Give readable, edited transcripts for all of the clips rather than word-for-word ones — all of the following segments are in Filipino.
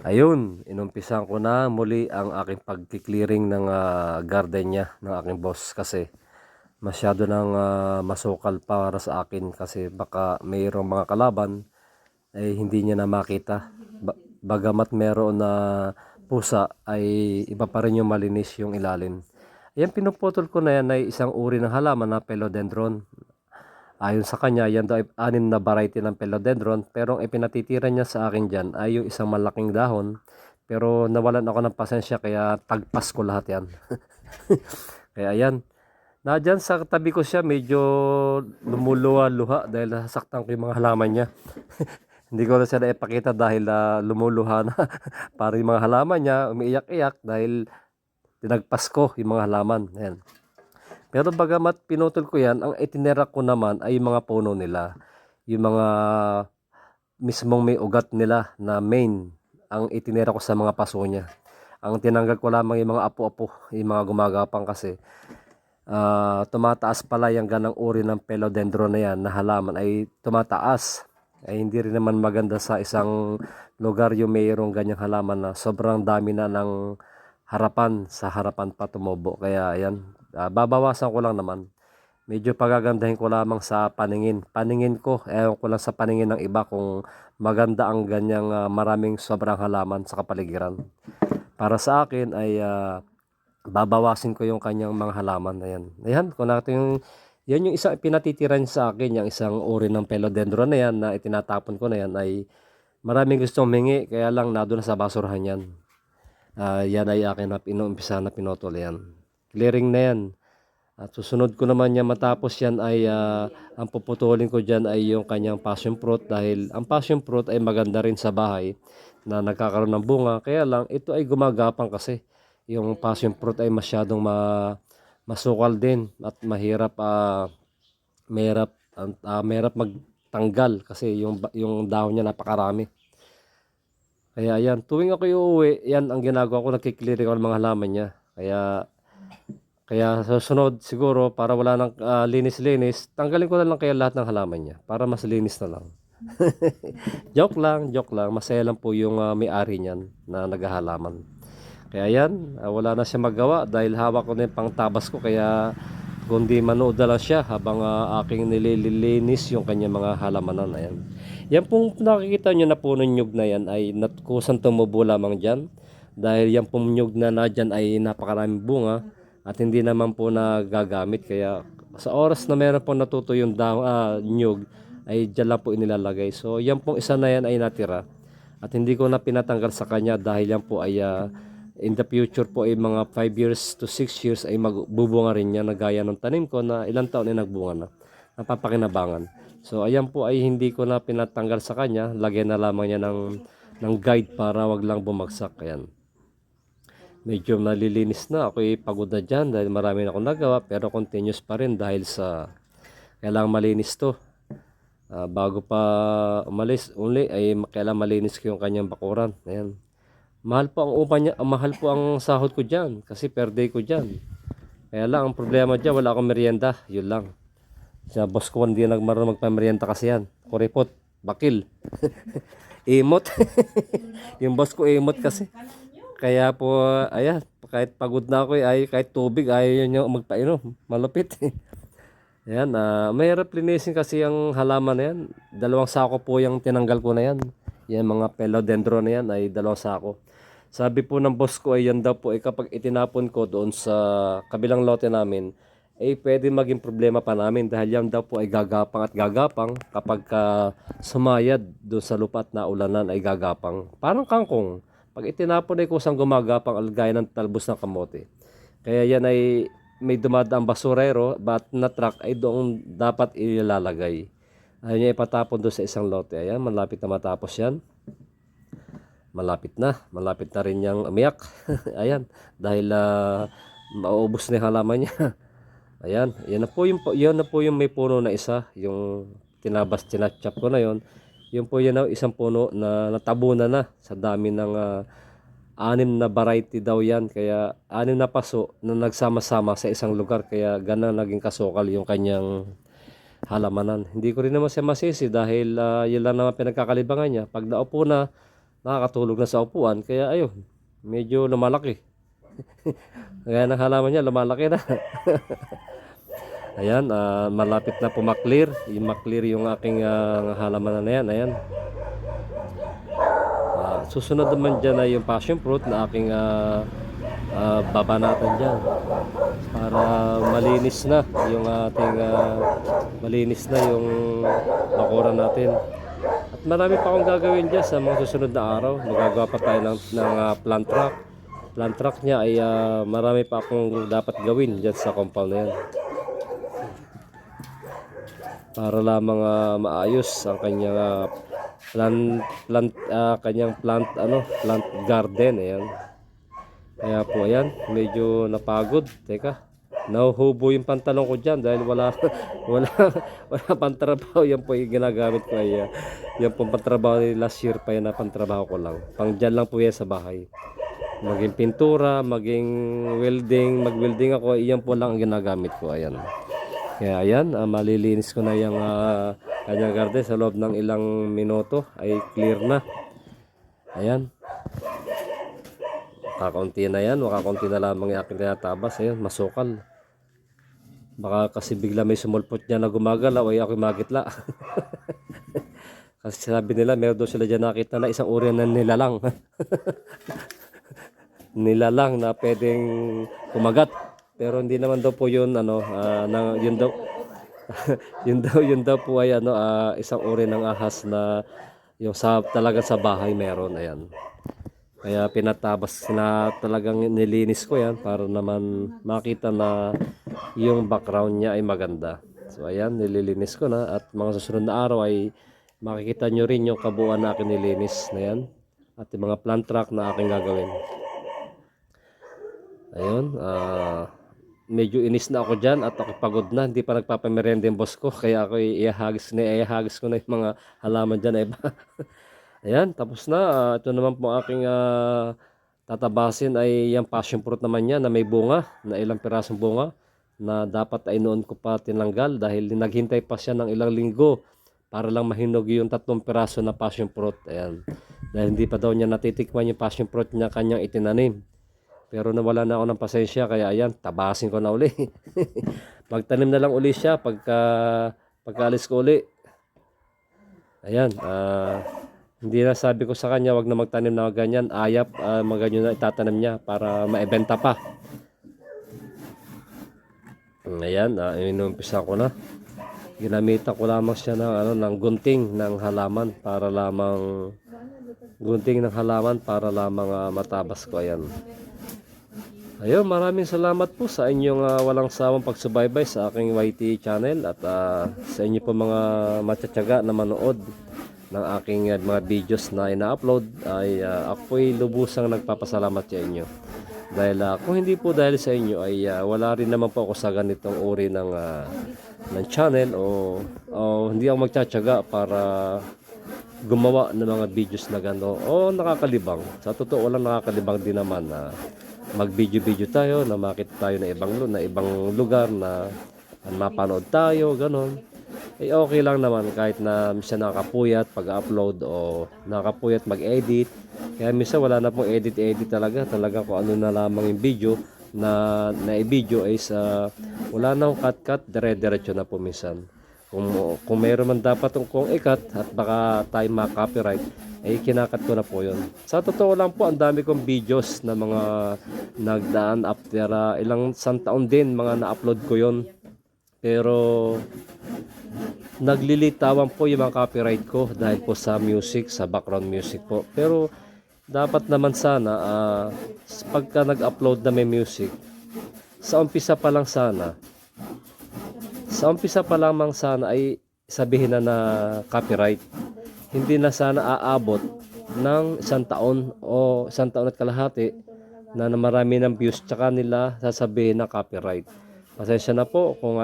Ayun, inumpisahan ko na muli ang aking pagki-clearing ng garden niya ng aking boss kasi masyado ng masukal para sa akin kasi baka mayroong mga kalaban ay hindi niya na makita. Bagamat meron na pusa ay iba pa rin yung malinis yung ilalim. Ayan, pinuputol ko na yan ay isang uri ng halaman na philodendron. Ayon sa kanya, yan daw ay 6 na variety ng philodendron, pero ang ipinatitira niya sa akin dyan ay yung isang malaking dahon. Pero nawalan ako ng pasensya kaya tagpas ko lahat yan. Kaya ayan, na dyan sa tabi ko siya medyo lumuluha-luha dahil nasasaktan ko yung mga halaman niya. Hindi ko na siya naipakita dahil lumuluha na. Para yung mga halaman niya umiiyak-iyak dahil tinagpas ko yung mga halaman. Ayan. Pero bagamat pinutol ko yan, ang itinera ko naman ay yung mga puno nila. Yung mga mismong may ugat nila na main ang itinera ko sa mga paso niya. Ang tinanggal ko lamang yung mga apo-apo, yung mga gumagapang kasi tumataas pala yung ganang uri ng philodendron na yan na halaman ay tumataas. Ay hindi rin naman maganda sa isang lugar yung mayroong ganyang halaman na sobrang dami na ng harapan sa harapan pa tumubo. Kaya ayan, babawasan ko lang naman. Medyo pagagandahin ko lamang sa paningin. Paningin ko, ewan ko lang sa paningin ng iba kung maganda ang ganyang maraming sobrang halaman sa kapaligiran. Para sa akin ay babawasin ko yung kanyang mga halaman. Ayan. Ayan, kung natin yung yan yung isang pinatitiran sa akin, yung isang uri ng philodendron na yan na itinatapon ko na yan ay maraming gustong mingi kaya lang nado na sa basurahan yan. Yan ay akin na inuumpisa na pinotol yan. Clearing na yan. At susunod ko naman yan matapos yan ay ang puputulin ko dyan ay yung kanyang passion fruit dahil ang passion fruit ay maganda rin sa bahay na nagkakaroon ng bunga. Kaya lang ito ay gumagapang kasi yung passion fruit ay masyadong masukal din at mahirap magtanggal kasi yung dahon niya napakarami. Kaya yan, tuwing ako uuwi, yan ang ginagawa ko, nagki-clear ako ng mga halaman niya. Kaya susunod siguro para wala nang linis-linis, tanggalin ko na lang kaya lahat ng halaman niya para mas linis na lang. Joke lang, joke lang. Masaya lang po yung may-ari niyan na naghahalaman. Kaya yan, wala na siya magawa dahil hawak ko na yung pangtabas ko kaya kundi manood na lang siya habang aking nililinis yung kanya mga halamanan. Ayan. Yan pong nakikita nyo na puno nyug na yan ay kusang tumubo lamang dyan. Dahil yan pong nyug na dyan ay napakaraming bunga at hindi naman po nagagamit. Kaya sa oras na meron po natuto yung nyug ay dyan lang po inilalagay. So yan pong isa na yan ay natira. At hindi ko na pinatanggal sa kanya dahil yan po ay in the future po ay mga 5 years to 6 years ay magbubunga rin yan na gaya ng tanim ko na ilang taon ay nagbunga na. Napapakinabangan. So ayan po ay hindi ko na pinatanggal sa kanya. Lagyan na lamang niya ng guide para wag lang bumagsak. Ayan. Medyo nalilinis na. Ako'y pagod na dyan dahil marami na akong nagawa pero continuous pa rin dahil sa kailangang malinis to. Bago pa umalis uli ay kailangan malinis ko yung kanyang bakuran. Ayan. Mahal po ang upa niya, mahal po ang sahod ko diyan kasi per day ko diyan. Kaya lang ang problema diyan wala akong merienda, yun lang. Sa boss ko hindi nagmarunong magpamerienda kasi yan. Kuripot, bakil, imot. Yung boss ko imot kasi. Kaya po, ayan, kahit pagod na ako ay kahit tubig ayaw niya magpainom, malupit. Ayan, mahirap linisin kasi ang halaman na yan. 2 sako po yung tinanggal ko na yan. Yan mga philodendron na yan ay 2 sako. Sabi po ng boss ko ay yan daw po ay kapag itinapon ko doon sa kabilang lote namin, ay pwede maging problema pa namin dahil yan daw po ay gagapang at gagapang kapag sumayad doon sa lupa at naulanan ay gagapang. Parang kangkong. Pag itinapon ay kusang gumagapang algaya ng talbos ng kamote. Kaya yan ay may dumadaang basurero na truck ay doon dapat ilalagay. Ayaw niya ipatapon doon sa isang lote. Ayan, malapit na matapos yan. Malapit na rin niyang umiyak. Ayan, dahil maubos na yung halaman niya. Ayan, yan na po yung may puno na isa, yung tinachap ko na yon. Yung po yan na isang puno na natabunan na sa dami ng 6 na variety daw yan. Kaya 6 na paso na nagsama-sama sa isang lugar. Kaya ganun naging kasukal yung kanyang halamanan. Hindi ko rin naman siya masisi dahil yun lang naman pinagkakalibangan niya. Pag naupo na, nakakatulog na sa upuan. Kaya ayun, medyo lumalaki. Kaya ng halaman niya lumalaki na. Ayan, malapit na po maklear. Maklear yung aking halaman na yan. Ayan. Susunod naman dyan ay yung passion fruit na aking babanatan dyan. Para malinis na yung ating malinis na yung bakuran natin. At marami pa akong gagawin dyan sa mga susunod na araw. Magagawa pa tayo ng plant rock. Plant rock niya ay marami pa akong dapat gawin dyan sa compound na yan. Para lamang maayos ang kanyang plant garden. Ayan. Kaya po ayan, medyo napagod. Teka, nahuhubo yung pantalon ko dyan dahil wala pantrabaho. Yan po yung ginagamit ko ay yan po pantrabaho ni last year pa yan na pantrabaho ko lang. Pang dyan lang po yan sa bahay. Maging pintura, maging welding, mag-welding ako, iyan po lang ang ginagamit ko. Ayan. Kaya ayan, malilinis ko na yung kanyang garden sa loob ng ilang minuto ay clear na. Ayan. Kakaunti na yan, makakunti na lamang yung aking tinatabas. Ayan, masukal. Baka kasi bigla may sumulpot niya na gumagalaw ay ako magitla. Kasi sabi nila, meron daw sila dyan nakita na isang uri na nilalang. Nilalang na pwedeng kumagat. Pero hindi naman daw po yun, yun daw, yun daw po ay isang uri ng ahas na yung talaga sa bahay meron. Ayan. Kaya pinatabas na talagang nilinis ko yan para naman makita na yung background niya ay maganda. So ayan, nililinis ko na at mga susunod na araw ay makikita nyo rin yung kabuuan na akin nilinis na yan at yung mga plant track na aking gagawin. Ayun, medyo inis na ako dyan at ako pagod na, hindi pa nagpapamerenda yung boss ko kaya ako ihahagis ko na yung mga halaman dyan. Ayan, tapos na. Ito naman po aking tatabasin ay yung passion fruit naman niya na may bunga, na ilang pirasong bunga na dapat ay noon ko pa tinanggal dahil naghintay pa siya ng ilang linggo para lang mahinog yung 3 piraso na passion fruit. Ayan, dahil hindi pa daw niya natitikman yung passion fruit niya kanyang itinanim. Pero nawala na ako ng pasensya kaya ayan, tabasin ko na uli. Magtanim na lang uli siya pagkaalis ko uli. Ayan, hindi na sabi ko sa kanya wag na magtanim na ganyan, ayap, ganyan na itatanim niya para maibenta pa. Ayan, inumpisa ko na. Ginamitan ko lamang siya ng gunting ng halaman para lamang matabas ko. Ayan. Ayun, maraming salamat po sa inyong walang sawang pagsubaybay sa aking YT channel at sa inyo po mga matsatsaga na manood ng aking mga videos na ina-upload ay ako'y lubusang nagpapasalamat sa inyo. Dahil kung hindi po dahil sa inyo ay wala rin naman po ako sa ganitong uri ng channel o hindi ako magtsatsaga para gumawa ng mga videos na gano'n o nakakalibang. Sa totoo lang nakakalibang din naman na mag-video tayo na makita tayo na ibang lugar na mapanood tayo, gano'n. Eh okay lang naman kahit na minsan nakakapuyat pag-upload o nakakapuyat mag-edit. Kaya minsan wala na pong edit talaga kung ano na lamang yung video na i-video is wala na akong cut dire-diretso na po minsan. Kung mayroon man dapat kung i-cut at baka tayo ma-copyright ay kinakat ko na po yun. Sa totoo lang po, ang dami kong videos na mga nagdaan after ilang taon din mga na-upload ko yon. Pero naglilitawan po yung mga copyright ko dahil po sa music, sa background music po. Pero dapat naman sana pagka nag-upload na may music, sa umpisa pa lamang sana ay sabihin na copyright. Hindi na sana aabot ng 1 taon o 1 taon at kalahati na marami ng views tsaka nila sasabihin na copyright. Pasensya na po kung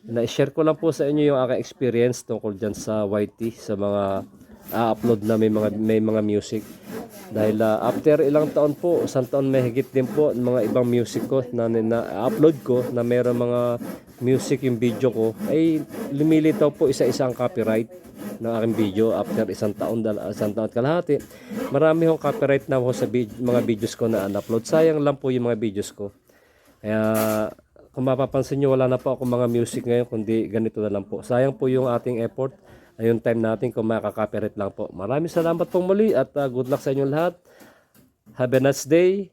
na-share ko lang po sa inyo yung aking experience tungkol dyan sa YT, sa mga upload na may mga music. Dahil after ilang taon po, 1 taon may higit din po mga ibang music ko na upload ko na mayroong mga music yung video ko ay lumilitaw po isa-isa ang copyright. ng aking video after isang taon at kalahati. Marami hong copyright na ho sa mga videos ko na upload. Sayang lang po yung mga videos ko. Kaya kung mapapansin nyo, wala na po ako mga music ngayon, kundi ganito na lang po. Sayang po yung ating effort, yung time natin kung makaka-copyright lang po. Maraming salamat po muli at good luck sa inyo lahat. Have a nice day.